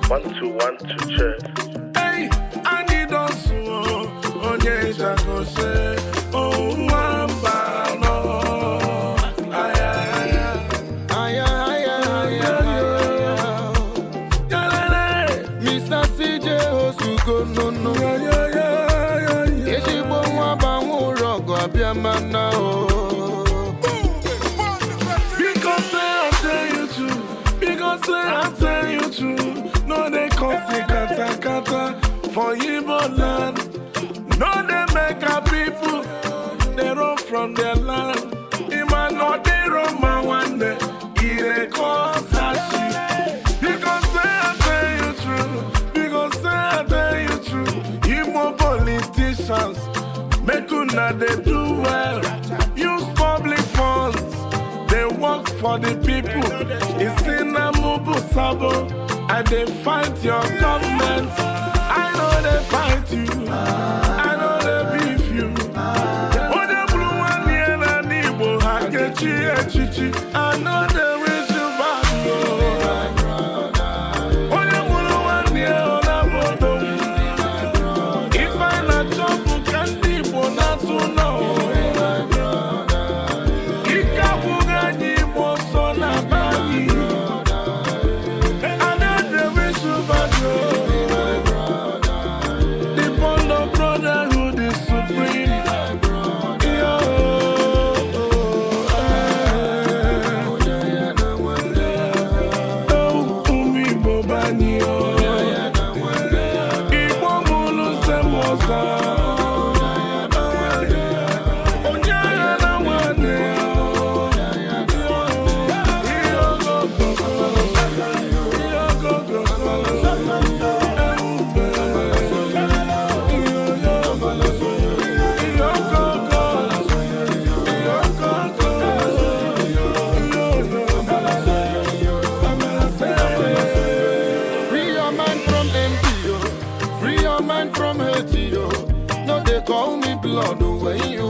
1 2 check. Hey, I need us on your jacose. Oh, Wamba, no. Mr. CJ Osugo, no. Eji bo nwa ba nwu rogo abia mana o. Because I tell you to, no they come say kata kata for Igbo land. No they make our people, they run from their land. Ima no they run my one day, it cause sashi. Because I tell you true, Igbo politicians, make una they do well, use public funds. They work for the people. It's in a Mubu Sabo. And they fight your government. I know they fight you. I know they beef you. Oh, the blue one here and the Igbo Hakechi. I know they wish you back. Oh, the blue one here on the bottom. If I not jump, can the Igbo not to know? From Haiti, no, they call me blood when you